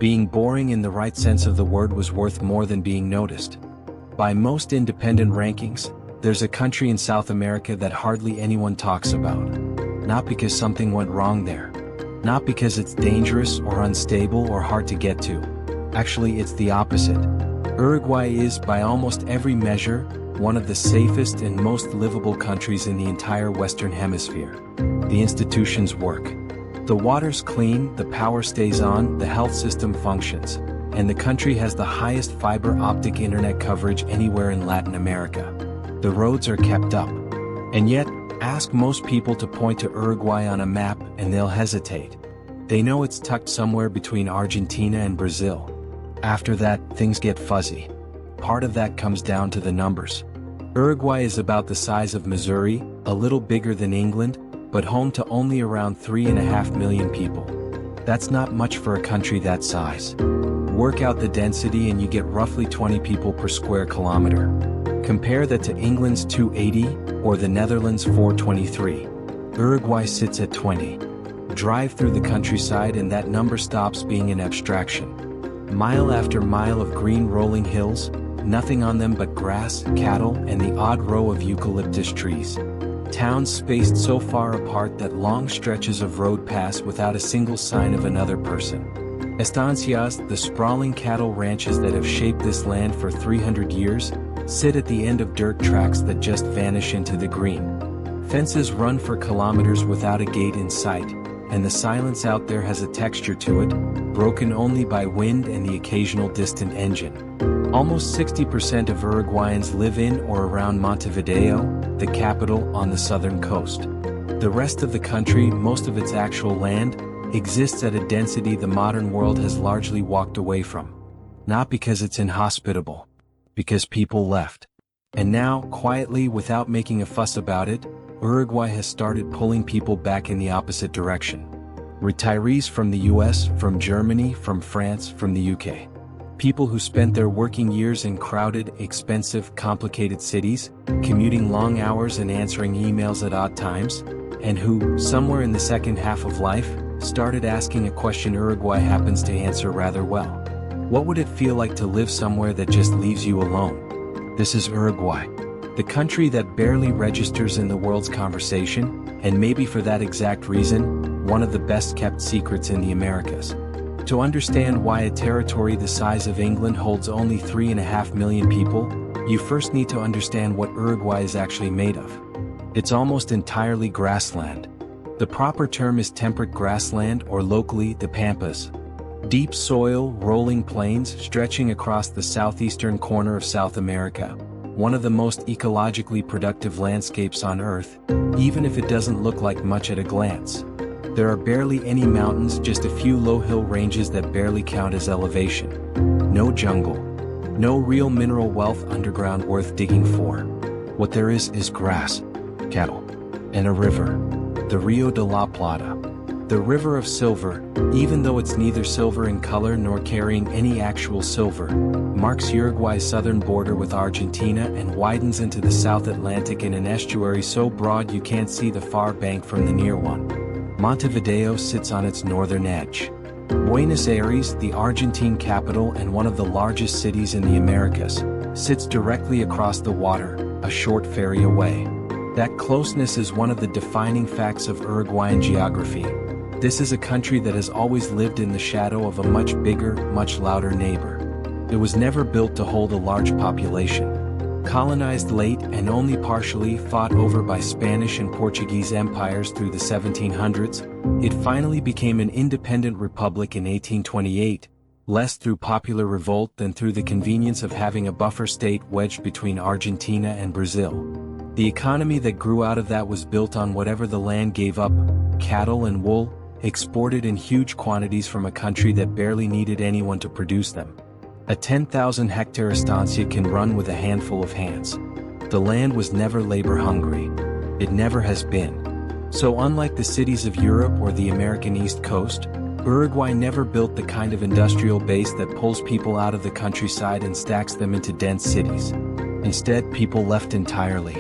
Being boring in the right sense of the word was worth more than being noticed. By most independent rankings, there's a country in South America that hardly anyone talks about. Not because something went wrong there. Not because it's dangerous or unstable or hard to get to. Actually, it's the opposite. Uruguay is, by almost every measure, one of the safest and most livable countries in the entire Western Hemisphere. The institutions work. The water's clean, the power stays on, the health system functions, and the country has the highest fiber optic internet coverage anywhere in Latin America. The roads are kept up. And yet, ask most people to point to Uruguay on a map and they'll hesitate. They know it's tucked somewhere between Argentina and Brazil. After that, things get fuzzy. Part of that comes down to the numbers. Uruguay is about the size of Missouri, a little bigger than England, but home to only around 3.5 million people. That's not much for a country that size. Work out the density and you get roughly 20 people per square kilometer. Compare that to England's 280, or the Netherlands' 423. Uruguay sits at 20. Drive through the countryside and that number stops being an abstraction. Mile after mile of green rolling hills, nothing on them but grass, cattle, and the odd row of eucalyptus trees. Towns spaced so far apart that long stretches of road pass without a single sign of another person. Estancias, the sprawling cattle ranches that have shaped this land for 300 years, sit at the end of dirt tracks that just vanish into the green. Fences run for kilometers without a gate in sight, and the silence out there has a texture to it, broken only by wind and the occasional distant engine. Almost 60% of Uruguayans live in or around Montevideo, the capital, on the southern coast. The rest of the country, most of its actual land, exists at a density the modern world has largely walked away from. Not because it's inhospitable. Because people left. And now, quietly, without making a fuss about it, Uruguay has started pulling people back in the opposite direction. Retirees from the US, from Germany, from France, from the UK. People who spent their working years in crowded, expensive, complicated cities, commuting long hours and answering emails at odd times, and who, somewhere in the second half of life, started asking a question Uruguay happens to answer rather well. What would it feel like to live somewhere that just leaves you alone? This is Uruguay. The country that barely registers in the world's conversation, and maybe for that exact reason, one of the best kept secrets in the Americas. To understand why a territory the size of England holds only 3.5 million people, you first need to understand what Uruguay is actually made of. It's almost entirely grassland. The proper term is temperate grassland, or locally, the pampas. Deep soil, rolling plains stretching across the southeastern corner of South America, one of the most ecologically productive landscapes on Earth, even if it doesn't look like much at a glance. There are barely any mountains, just a few low hill ranges that barely count as elevation. No jungle. No real mineral wealth underground worth digging for. What there is grass, cattle, and a river. The Rio de la Plata. The River of Silver, even though it's neither silver in color nor carrying any actual silver, marks Uruguay's southern border with Argentina and widens into the South Atlantic in an estuary so broad you can't see the far bank from the near one. Montevideo sits on its northern edge. Buenos Aires, the Argentine capital and one of the largest cities in the Americas, sits directly across the water, a short ferry away. That closeness is one of the defining facts of Uruguayan geography. This is a country that has always lived in the shadow of a much bigger, much louder neighbor. It was never built to hold a large population. Colonized late and only partially fought over by Spanish and Portuguese empires through the 1700s, it finally became an independent republic in 1828, less through popular revolt than through the convenience of having a buffer state wedged between Argentina and Brazil. The economy that grew out of that was built on whatever the land gave up, cattle and wool, exported in huge quantities from a country that barely needed anyone to produce them. A 10,000-hectare estancia can run with a handful of hands. The land was never labor-hungry. It never has been. So unlike the cities of Europe or the American East Coast, Uruguay never built the kind of industrial base that pulls people out of the countryside and stacks them into dense cities. Instead, people left entirely.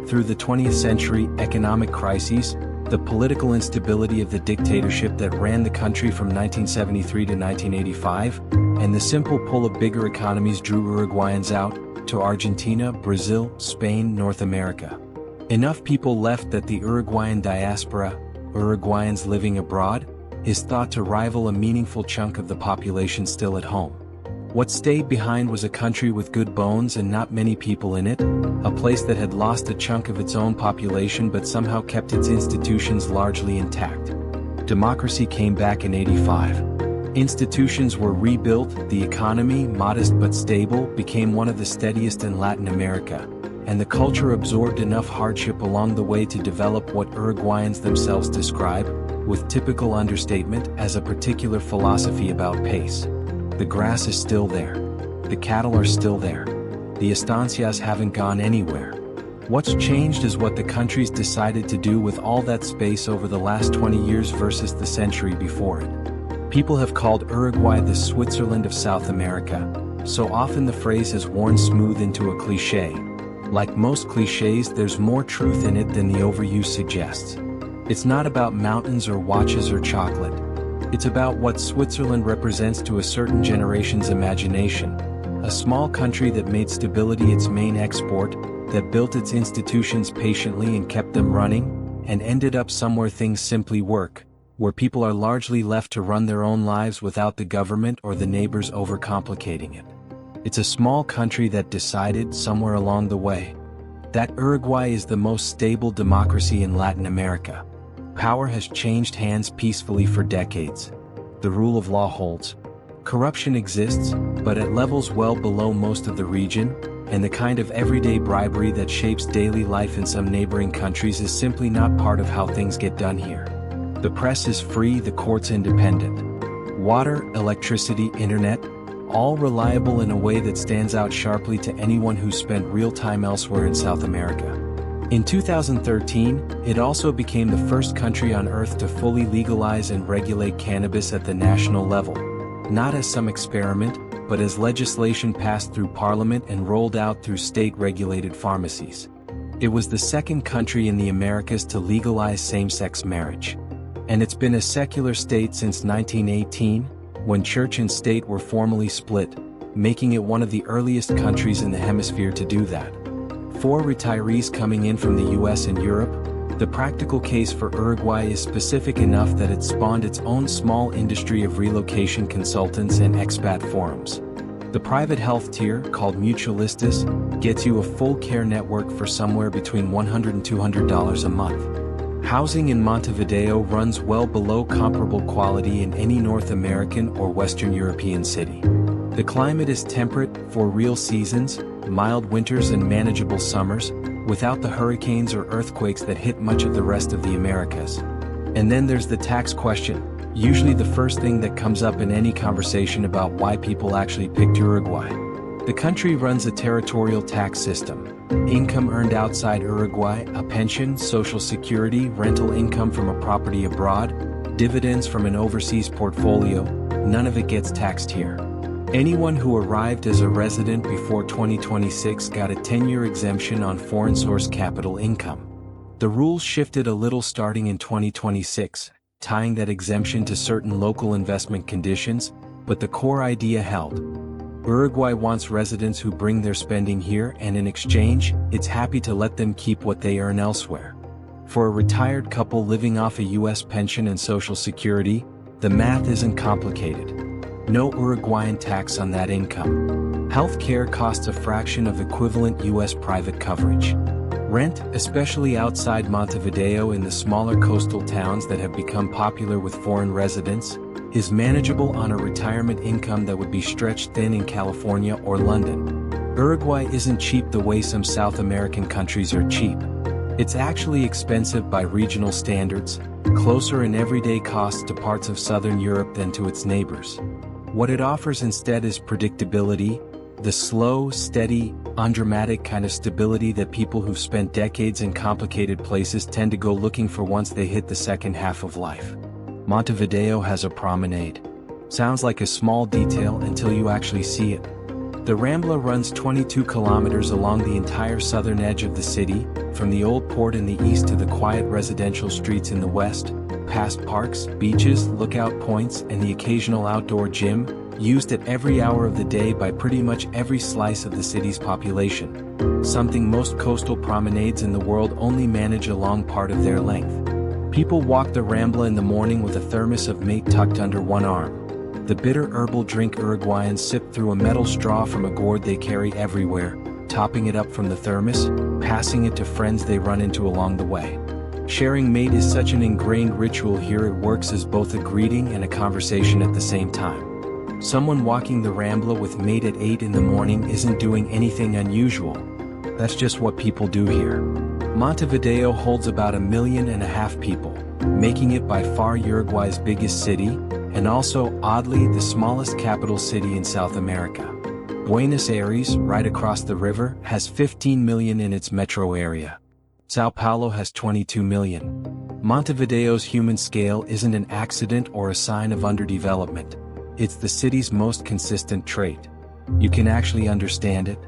Through the 20th century, economic crises, the political instability of the dictatorship that ran the country from 1973 to 1985, and the simple pull of bigger economies drew Uruguayans out to Argentina, Brazil, Spain, North America. Enough people left that the Uruguayan diaspora, Uruguayans living abroad, is thought to rival a meaningful chunk of the population still at home. What stayed behind was a country with good bones and not many people in it, a place that had lost a chunk of its own population but somehow kept its institutions largely intact. Democracy came back in '85. Institutions were rebuilt, the economy, modest but stable, became one of the steadiest in Latin America, and the culture absorbed enough hardship along the way to develop what Uruguayans themselves describe, with typical understatement, as a particular philosophy about pace. The grass is still there. The cattle are still there. The estancias haven't gone anywhere. What's changed is what the country's decided to do with all that space over the last 20 years versus the century before it. People have called Uruguay the Switzerland of South America, so often the phrase has worn smooth into a cliché. Like most clichés, there's more truth in it than the overuse suggests. It's not about mountains or watches or chocolate. It's about what Switzerland represents to a certain generation's imagination. A small country that made stability its main export, that built its institutions patiently and kept them running, and ended up somewhere things simply work, where people are largely left to run their own lives without the government or the neighbors overcomplicating it. It's a small country that decided, somewhere along the way, that Uruguay is the most stable democracy in Latin America. Power has changed hands peacefully for decades. The rule of law holds. Corruption exists, but at levels well below most of the region, and the kind of everyday bribery that shapes daily life in some neighboring countries is simply not part of how things get done here. The press is free, the courts independent. Water, electricity, internet, all reliable in a way that stands out sharply to anyone who's spent real time elsewhere in South America. In 2013, it also became the first country on Earth to fully legalize and regulate cannabis at the national level, not as some experiment, but as legislation passed through Parliament and rolled out through state-regulated pharmacies. It was the second country in the Americas to legalize same-sex marriage. And it's been a secular state since 1918, when church and state were formally split, making it one of the earliest countries in the hemisphere to do that. For retirees coming in from the US and Europe, the practical case for Uruguay is specific enough that it spawned its own small industry of relocation consultants and expat forums. The private health tier, called Mutualistas, gets you a full care network for somewhere between $100 and $200 a month. Housing in Montevideo runs well below comparable quality in any North American or Western European city. The climate is temperate, for real seasons, mild winters and manageable summers, without the hurricanes or earthquakes that hit much of the rest of the Americas. And then there's the tax question, usually the first thing that comes up in any conversation about why people actually picked Uruguay. The country runs a territorial tax system. Income earned outside Uruguay, a pension, social security, rental income from a property abroad, dividends from an overseas portfolio, none of it gets taxed here. Anyone who arrived as a resident before 2026 got a 10-year exemption on foreign source capital income. The rules shifted a little starting in 2026, tying that exemption to certain local investment conditions, but the core idea held. Uruguay wants residents who bring their spending here, and in exchange, it's happy to let them keep what they earn elsewhere. For a retired couple living off a US pension and social security, the math isn't complicated. No Uruguayan tax on that income. Health care costs a fraction of equivalent US private coverage. Rent, especially outside Montevideo in the smaller coastal towns that have become popular with foreign residents, is manageable on a retirement income that would be stretched thin in California or London. Uruguay isn't cheap the way some South American countries are cheap. It's actually expensive by regional standards, closer in everyday costs to parts of Southern Europe than to its neighbors. What it offers instead is predictability, the slow, steady, undramatic kind of stability that people who've spent decades in complicated places tend to go looking for once they hit the second half of life. Montevideo has a promenade. Sounds like a small detail until you actually see it. The Rambla runs 22 kilometers along the entire southern edge of the city, from the old port in the east to the quiet residential streets in the west, past parks, beaches, lookout points, and the occasional outdoor gym, used at every hour of the day by pretty much every slice of the city's population. Something most coastal promenades in the world only manage a long part of their length. People walk the Rambla in the morning with a thermos of mate tucked under one arm. The bitter herbal drink Uruguayans sip through a metal straw from a gourd they carry everywhere, topping it up from the thermos, passing it to friends they run into along the way. Sharing mate is such an ingrained ritual here, it works as both a greeting and a conversation at the same time. Someone walking the Rambla with mate at 8 in the morning isn't doing anything unusual. That's just what people do here. Montevideo holds about 1.5 million people, making it by far Uruguay's biggest city, and also, oddly, the smallest capital city in South America. Buenos Aires, right across the river, has 15 million in its metro area. Sao Paulo has 22 million. Montevideo's human scale isn't an accident or a sign of underdevelopment. It's the city's most consistent trait. You can actually understand it.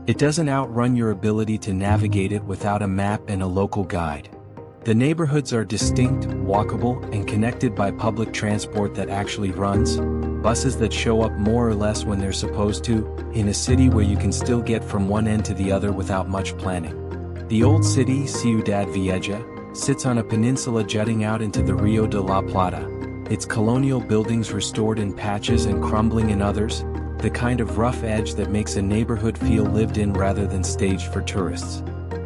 It doesn't outrun your ability to navigate it without a map and a local guide. The neighborhoods are distinct, walkable, and connected by public transport that actually runs, buses that show up more or less when they're supposed to, in a city where you can still get from one end to the other without much planning. The old city, Ciudad Vieja, sits on a peninsula jutting out into the Rio de la Plata, its colonial buildings restored in patches and crumbling in others, the kind of rough edge that makes a neighborhood feel lived in rather than staged for tourists.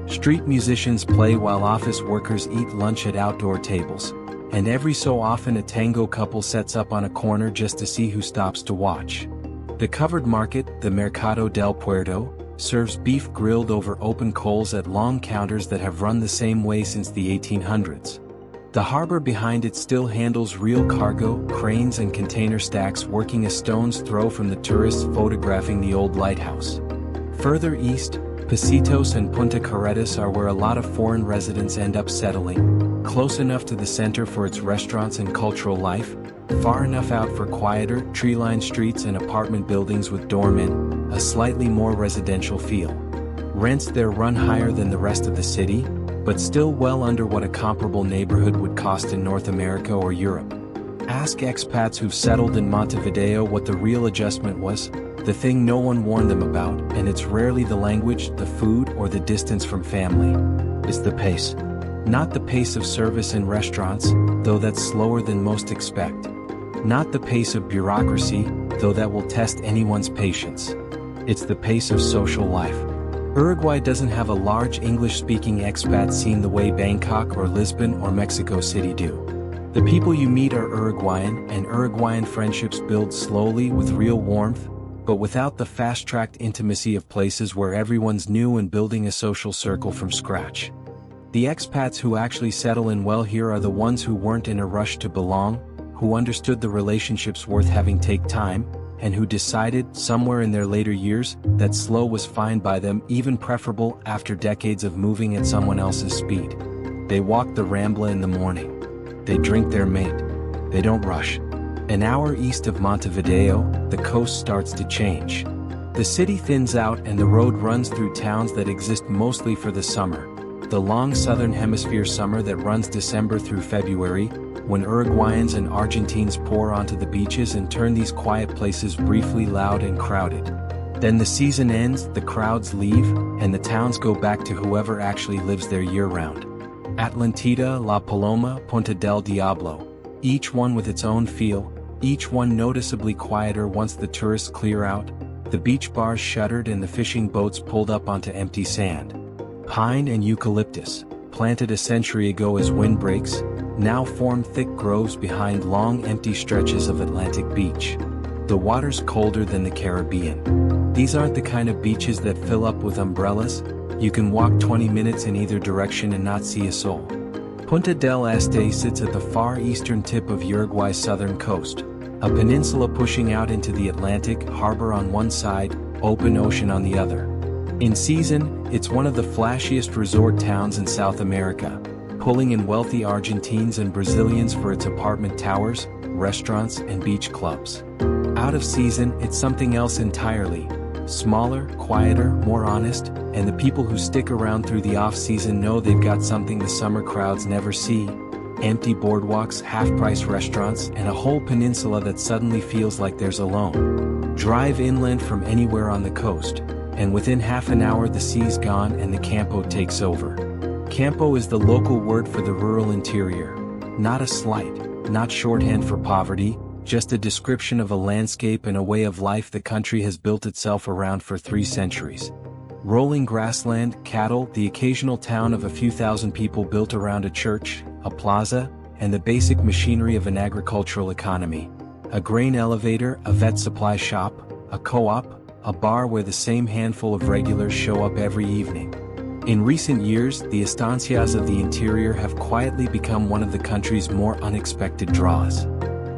Street musicians play while office workers eat lunch at outdoor tables, and every so often a tango couple sets up on a corner just to see who stops to watch. The covered market, the Mercado del Puerto, serves beef grilled over open coals at long counters that have run the same way since the 1800s. The harbor behind it still handles real cargo, cranes and container stacks working a stone's throw from the tourists photographing the old lighthouse. Further east, Pocitos and Punta Carretas are where a lot of foreign residents end up settling, close enough to the center for its restaurants and cultural life, far enough out for quieter, tree-lined streets and apartment buildings with doormen, a slightly more residential feel. Rents there run higher than the rest of the city, but still well under what a comparable neighborhood would cost in North America or Europe. Ask expats who've settled in Montevideo what the real adjustment was, the thing no one warned them about, and it's rarely the language, the food, or the distance from family. It's the pace. Not the pace of service in restaurants, though that's slower than most expect. Not the pace of bureaucracy, though that will test anyone's patience. It's the pace of social life. Uruguay doesn't have a large English-speaking expat scene the way Bangkok or Lisbon or Mexico City do. The people you meet are Uruguayan, and Uruguayan friendships build slowly with real warmth, but without the fast-tracked intimacy of places where everyone's new and building a social circle from scratch. The expats who actually settle in well here are the ones who weren't in a rush to belong, who understood the relationships worth having take time, and who decided, somewhere in their later years, that slow was fine by them, even preferable after decades of moving at someone else's speed. They walk the Rambla in the morning. They drink their mate. They don't rush. An hour east of Montevideo, the coast starts to change. The city thins out and the road runs through towns that exist mostly for the summer. The long southern hemisphere summer that runs December through February, when Uruguayans and Argentines pour onto the beaches and turn these quiet places briefly loud and crowded. Then the season ends, the crowds leave, and the towns go back to whoever actually lives there year-round. Atlantida, La Paloma, Punta del Diablo, each one with its own feel, each one noticeably quieter once the tourists clear out, the beach bars shuttered and the fishing boats pulled up onto empty sand. Pine and eucalyptus, planted a century ago as windbreaks, now form thick groves behind long empty stretches of Atlantic beach. The water's colder than the Caribbean. These aren't the kind of beaches that fill up with umbrellas. You can walk 20 minutes in either direction and not see a soul. Punta del Este sits at the far eastern tip of Uruguay's southern coast, a peninsula pushing out into the Atlantic, harbor on one side, open ocean on the other. In season, it's one of the flashiest resort towns in South America, pulling in wealthy Argentines and Brazilians for its apartment towers, restaurants, and beach clubs. Out of season, it's something else entirely, Smaller, quieter, more honest, and the people who stick around through the off-season know they've got something the summer crowds never see. Empty boardwalks, half-price restaurants, and a whole peninsula that suddenly feels like there's alone. Drive inland from anywhere on the coast, and within half an hour the sea's gone and the campo takes over. Campo is the local word for the rural interior. Not a slight, not shorthand for poverty, just a description of a landscape and a way of life the country has built itself around for 3 centuries. Rolling grassland, cattle, the occasional town of a few thousand people built around a church, a plaza, and the basic machinery of an agricultural economy. A grain elevator, a vet supply shop, a co-op, a bar where the same handful of regulars show up every evening. In recent years, the estancias of the interior have quietly become one of the country's more unexpected draws.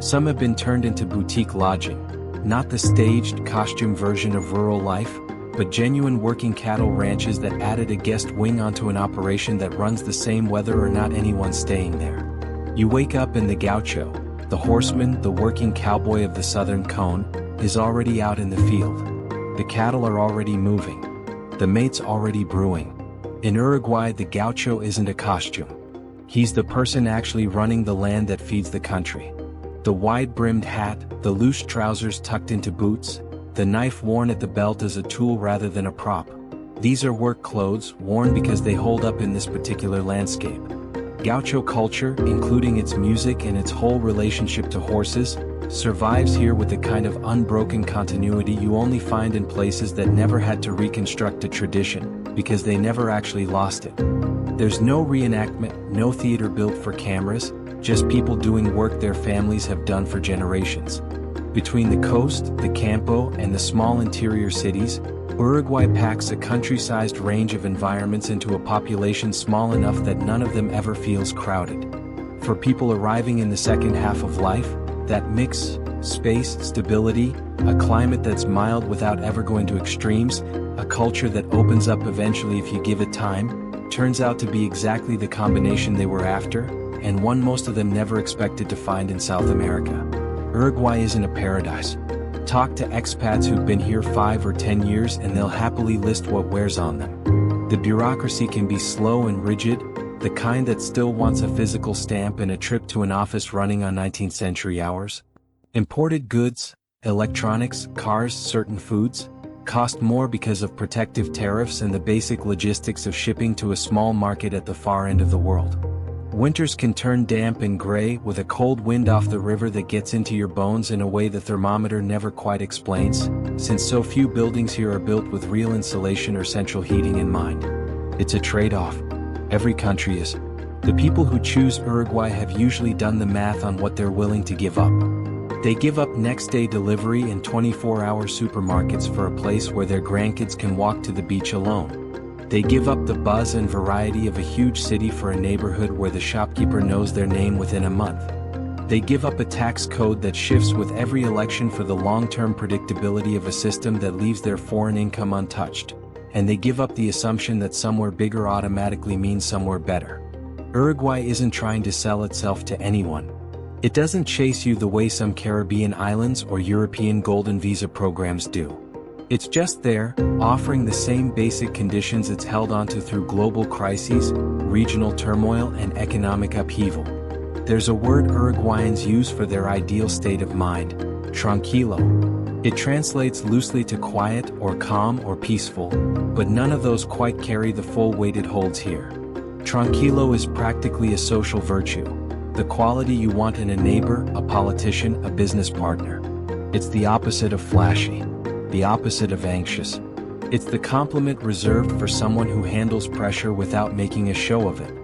Some have been turned into boutique lodging, not the staged, costume version of rural life, but genuine working cattle ranches that added a guest wing onto an operation that runs the same whether or not anyone's staying there. You wake up and the gaucho, the horseman, the working cowboy of the southern cone, is already out in the field. The cattle are already moving. The mate's already brewing. In Uruguay, the gaucho isn't a costume. He's the person actually running the land that feeds the country. The wide-brimmed hat, the loose trousers tucked into boots, the knife worn at the belt as a tool rather than a prop. These are work clothes, worn because they hold up in this particular landscape. Gaucho culture, including its music and its whole relationship to horses, survives here with the kind of unbroken continuity you only find in places that never had to reconstruct a tradition, because they never actually lost it. There's no reenactment, no theater built for cameras, just people doing work their families have done for generations. Between the coast, the campo, and the small interior cities, Uruguay packs a country-sized range of environments into a population small enough that none of them ever feels crowded. For people arriving in the second half of life, that mix, space, stability, a climate that's mild without ever going to extremes, a culture that opens up eventually if you give it time, turns out to be exactly the combination they were after, and one most of them never expected to find in South America. Uruguay isn't a paradise. Talk to expats who've been here 5 or 10 years and they'll happily list what wears on them. The bureaucracy can be slow and rigid, the kind that still wants a physical stamp and a trip to an office running on 19th century hours. Imported goods, electronics, cars, certain foods, cost more because of protective tariffs and the basic logistics of shipping to a small market at the far end of the world. Winters can turn damp and gray with a cold wind off the river that gets into your bones in a way the thermometer never quite explains, since so few buildings here are built with real insulation or central heating in mind. It's a trade-off. Every country is. The people who choose Uruguay have usually done the math on what they're willing to give up. They give up next-day delivery and 24-hour supermarkets for a place where their grandkids can walk to the beach alone. They give up the buzz and variety of a huge city for a neighborhood where the shopkeeper knows their name within a month. They give up a tax code that shifts with every election for the long-term predictability of a system that leaves their foreign income untouched. And they give up the assumption that somewhere bigger automatically means somewhere better. Uruguay isn't trying to sell itself to anyone. It doesn't chase you the way some Caribbean islands or European golden visa programs do. It's just there, offering the same basic conditions it's held onto through global crises, regional turmoil, and economic upheaval. There's a word Uruguayans use for their ideal state of mind: tranquilo. It translates loosely to quiet or calm or peaceful, but none of those quite carry the full weight it holds here. Tranquilo is practically a social virtue, the quality you want in a neighbor, a politician, a business partner. It's the opposite of flashy. The opposite of anxious. It's the compliment reserved for someone who handles pressure without making a show of it.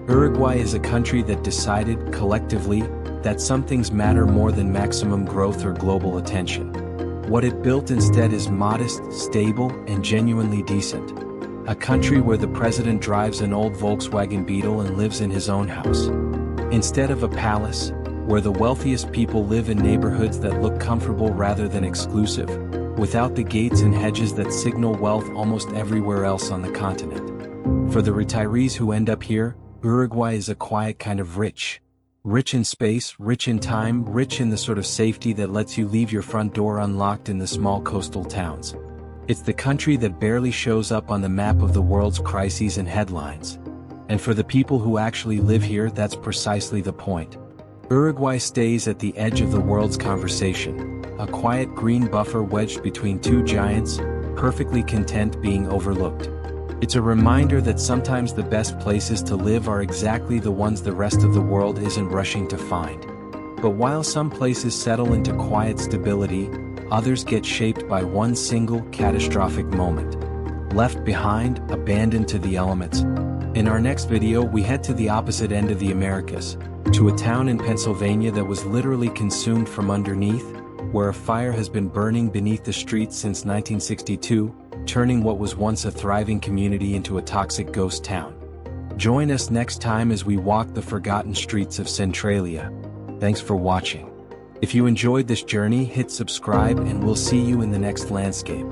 Uruguay is a country that decided, collectively, that some things matter more than maximum growth or global attention. What it built instead is modest, stable, and genuinely decent. A country where the president drives an old Volkswagen Beetle and lives in his own house. Instead of a palace, where the wealthiest people live in neighborhoods that look comfortable rather than exclusive, without the gates and hedges that signal wealth almost everywhere else on the continent. For the retirees who end up here, Uruguay is a quiet kind of rich. Rich in space, rich in time, rich in the sort of safety that lets you leave your front door unlocked in the small coastal towns. It's the country that barely shows up on the map of the world's crises and headlines. And for the people who actually live here, that's precisely the point. Uruguay stays at the edge of the world's conversation, a quiet green buffer wedged between two giants, perfectly content being overlooked. It's a reminder that sometimes the best places to live are exactly the ones the rest of the world isn't rushing to find. But while some places settle into quiet stability, others get shaped by one single catastrophic moment. Left behind, abandoned to the elements. In our next video, we head to the opposite end of the Americas, to a town in Pennsylvania that was literally consumed from underneath, where a fire has been burning beneath the streets since 1962, turning what was once a thriving community into a toxic ghost town. Join us next time as we walk the forgotten streets of Centralia. Thanks for watching. If you enjoyed this journey, hit subscribe and we'll see you in the next landscape.